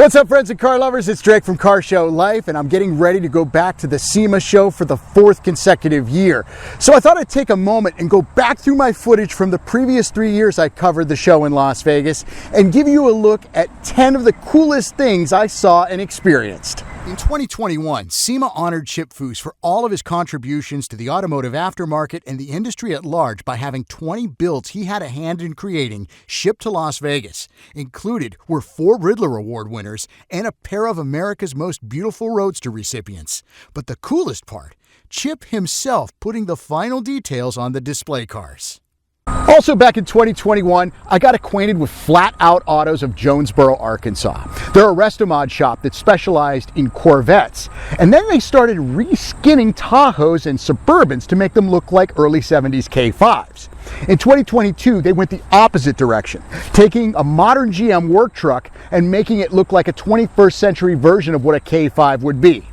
What's up, friends and car lovers? It's Drake from Car Show Life, and I'm getting ready to go back to the SEMA show for the 4th consecutive year. So I thought I'd take a moment and go back through my footage from the previous 3 years I covered the show in Las Vegas and give you a look at 10 of the coolest things I saw and experienced. In 2021, SEMA honored Chip Foose for all of his contributions to the automotive aftermarket and the industry at large by having 20 builds he had a hand in creating shipped to Las Vegas. Included were 4 Riddler Award winners and a pair of America's Most Beautiful Roadster recipients. But the coolest part, Chip himself putting the final details on the display cars. Also back in 2021, I got acquainted with Flatout Autos of Jonesboro, Arkansas. They're a resto-mod shop that specialized in Corvettes. And then they started reskinning Tahoes and Suburbans to make them look like early 70s K5s. In 2022, they went the opposite direction, taking a modern GM work truck and making it look like a 21st century version of what a K5 would be.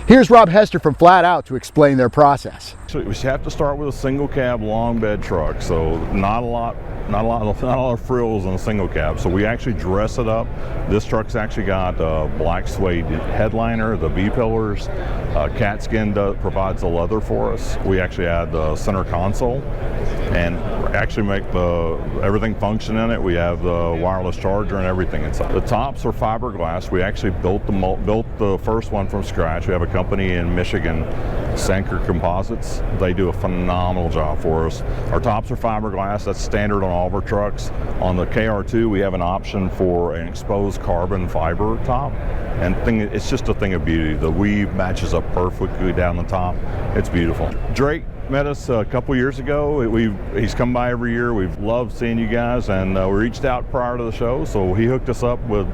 Here's Rob Hester from Flatout to explain their process. So we have to start with a single cab long bed truck, so not a lot of frills in a single cab. So we actually dress it up. This truck's actually got black suede headliner, the B pillars. Catskin provides the leather for us. We actually add the center console and actually make everything function in it. We have the wireless charger and everything inside. The tops are fiberglass. We actually built the first one from scratch. We have a company in Michigan, Sanker Composites. They do a phenomenal job for us. Our tops are fiberglass. That's standard on all of our trucks. On the KR2, we have an option for an exposed carbon fiber top. And it's just a thing of beauty. The weave matches up perfectly down the top. It's beautiful. Drake met us a couple years ago. He's come by every year. We've loved seeing you guys, and we reached out prior to the show, so he hooked us up with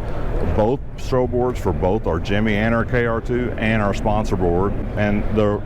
both strobe boards for both our Jimmy and our KR2 and our sponsor board. And the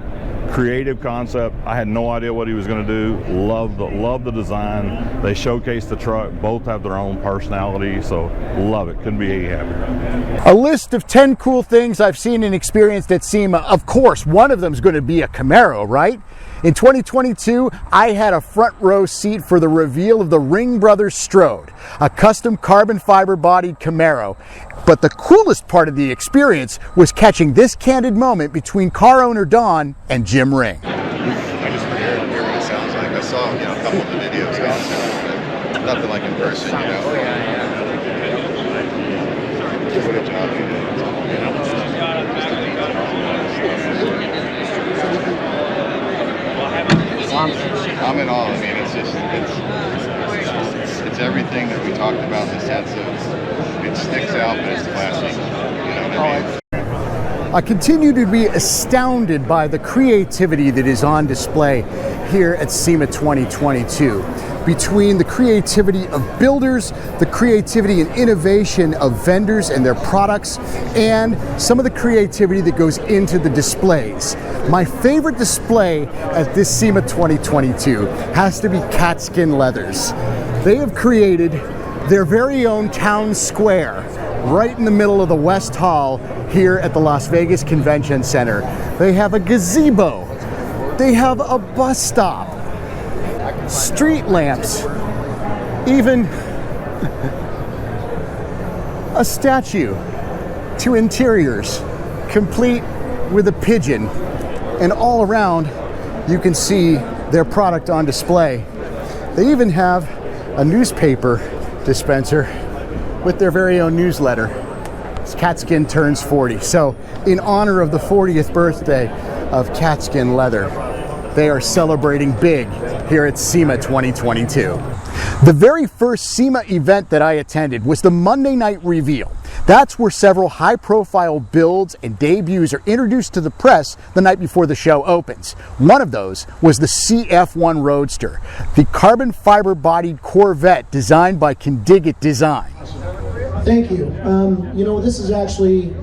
creative concept, I had no idea what he was going to do. Love the design. They showcase the truck. Both have their own personality, so love it. Couldn't be any happier. A list of 10 cool things I've seen and experienced at SEMA. Of course, one of them is going to be a Camaro, right? In 2022, I had a front row seat for the reveal of the Ring Brothers Strode, a custom carbon fiber bodied Camaro. But the coolest part of the experience was catching this candid moment between car owner Don and Jim Ring. I just hear what it sounds like. I saw a couple of the videos, but nothing like in person, What a job you did. I'm in awe. I mean, it's everything that we talked about in the sense of it sticks out, but it's classy. You know what I mean? I continue to be astounded by the creativity that is on display here at SEMA 2022. Between the creativity of builders, the creativity and innovation of vendors and their products, and some of the creativity that goes into the displays. My favorite display at this SEMA 2022 has to be Catskin Leathers. They have created their very own town square right in the middle of the West Hall here at the Las Vegas Convention Center. They have a gazebo. They have a bus stop, street lamps, even a statue to interiors, complete with a pigeon. And all around, you can see their product on display. They even have a newspaper dispenser with their very own newsletter. Catskin turns 40. So in honor of the 40th birthday of Catskin Leather, they are celebrating big here at SEMA 2022. The very first SEMA event that I attended was the Monday night reveal. That's where several high-profile builds and debuts are introduced to the press the night before the show opens. One of those was the CF1 Roadster, the carbon fiber-bodied Corvette designed by Condigit Design. Thank you. This is actually,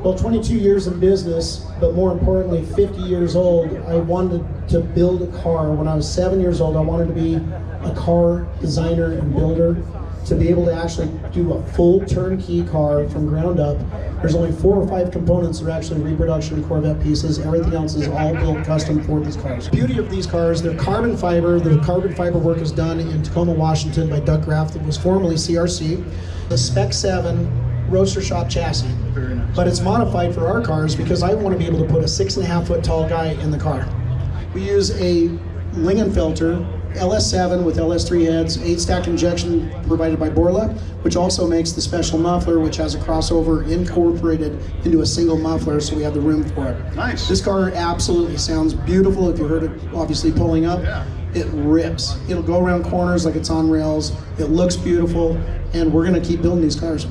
22 years in business, but more importantly, 50 years old. I wanted to build a car. When I was 7 years old, I wanted to be a car designer and builder, to be able to actually do a full turnkey car from ground up. There's only 4 or 5 components that are actually reproduction Corvette pieces. Everything else is all built custom for these cars. The beauty of these cars, they're carbon fiber. The carbon fiber work is done in Tacoma, Washington by Duck Graff that was formerly CRC. The Spec 7 Roadster shop chassis. Very nice. But it's modified for our cars because I want to be able to put a 6.5 foot tall guy in the car. We use a Lingenfelter LS7 with LS3 heads, 8-stack injection provided by Borla, which also makes the special muffler, which has a crossover incorporated into a single muffler, so we have the room for it. Nice. This car absolutely sounds beautiful. If you heard it obviously pulling up, Yeah. it rips. It'll go around corners like it's on rails. It looks beautiful, and we're gonna keep building these cars.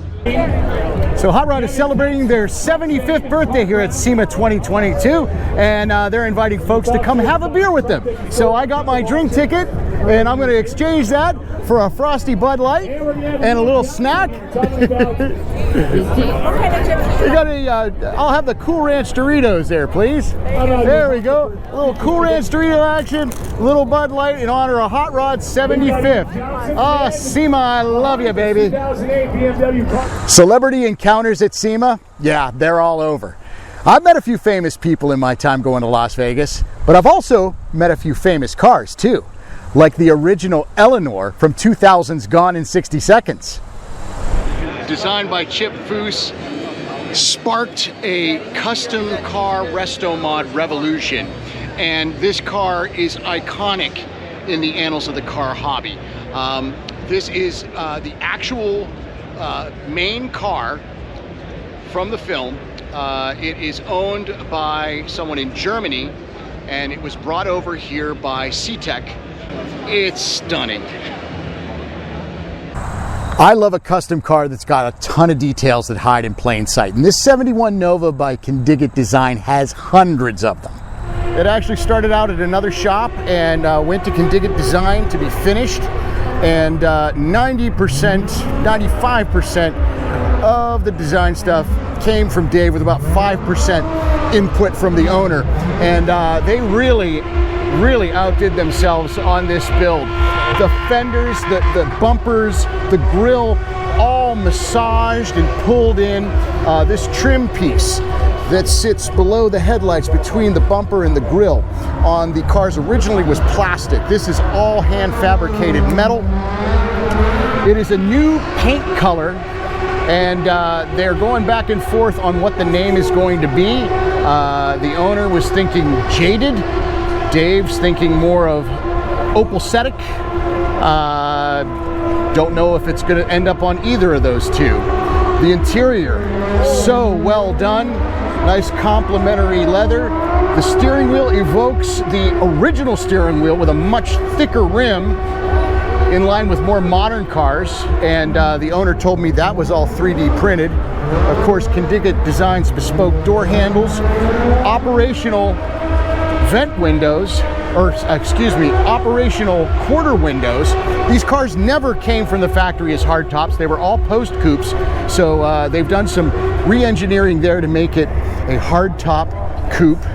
So Hot Rod is celebrating their 75th birthday here at SEMA 2022, and they're inviting folks to come have a beer with them. So I got my drink ticket, and I'm going to exchange that for a frosty Bud Light and a little snack. You got I'll have the Cool Ranch Doritos there, please. There we go. A little Cool Ranch Dorito action, a little Bud Light in honor of Hot Rod's 75th. Ah, SEMA, I love you, baby. Celebrity encounters at SEMA? Yeah, they're all over. I've met a few famous people in my time going to Las Vegas, but I've also met a few famous cars too, like the original Eleanor from 2000's Gone in 60 Seconds. Designed by Chip Foose, sparked a custom car resto mod revolution, and this car is iconic in the annals of the car hobby. This is the actual main car from the film. It is owned by someone in Germany, and it was brought over here by C-Tech. It's stunning. I love a custom car that's got a ton of details that hide in plain sight, and this 71 Nova by Condigit Design has hundreds of them. It actually started out at another shop and went to Condigit Design to be finished, and 90%, 95% of the design stuff came from Dave, with about 5% input from the owner, and they really outdid themselves on this build. The fenders, the bumpers, the grille, all massaged and pulled in. This trim piece that sits below the headlights between the bumper and the grille on the cars originally was plastic. This is all hand fabricated metal. It is a new paint color, and they're going back and forth on what the name is going to be. The owner was thinking jaded. Dave's thinking more of opalcetic. Don't know if it's going to end up on either of those two. The interior, so well done. Nice complementary leather. The steering wheel evokes the original steering wheel with a much thicker rim, in line with more modern cars, and the owner told me that was all 3D printed. Of course, Condigit designs bespoke door handles, operational vent windows, or excuse me, operational quarter windows. These cars never came from the factory as hardtops. They were all post coupes, so they've done some re-engineering there to make it a hardtop coupe.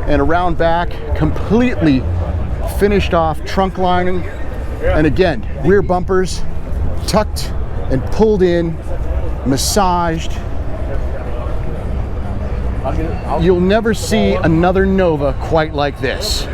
And around back, completely finished off trunk lining. And again, rear bumpers tucked and pulled in, massaged. You'll never see another Nova quite like this.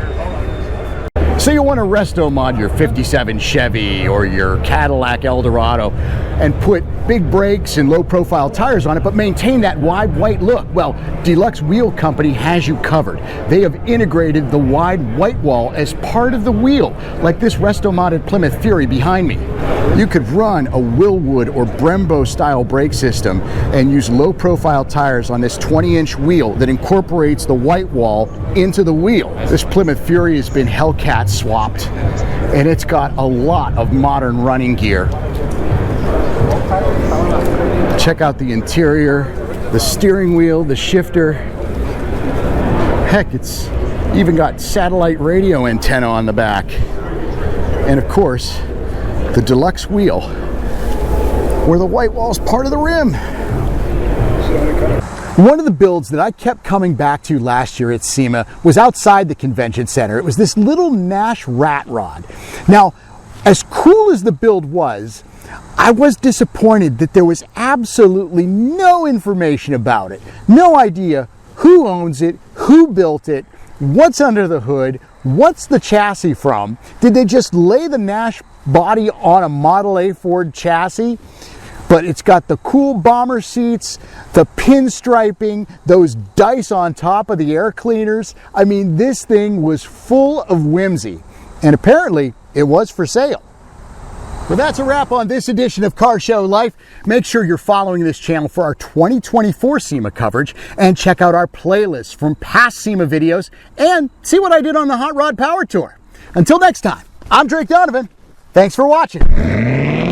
So you want to resto mod your 57 Chevy or your Cadillac Eldorado and put big brakes and low profile tires on it, but maintain that wide white look. Well, Deluxe Wheel Company has you covered. They have integrated the wide white wall as part of the wheel, like this resto modded Plymouth Fury behind me. You could run a Willwood or Brembo style brake system and use low profile tires on this 20-inch wheel that incorporates the white wall into the wheel. This Plymouth Fury has been Hellcat swapped, and it's got a lot of modern running gear. Check out the interior, the steering wheel, the shifter. Heck, it's even got satellite radio antenna on the back. And of course, the Deluxe Wheel, where the white wall is part of the rim. One of the builds that I kept coming back to last year at SEMA was outside the convention center. It was this little Nash Rat Rod. Now, as cool as the build was, I was disappointed that there was absolutely no information about it. No idea who owns it, who built it, what's under the hood, what's the chassis from. Did they just lay the Nash body on a Model A Ford chassis? but it's got the cool bomber seats, the pinstriping, those dice on top of the air cleaners. I mean, this thing was full of whimsy, and apparently it was for sale. Well, that's a wrap on this edition of Car Show Life. Make sure you're following this channel for our 2024 SEMA coverage, and check out our playlist from past SEMA videos and see what I did on the Hot Rod Power Tour. Until next time, I'm Drake Donovan. Thanks for watching.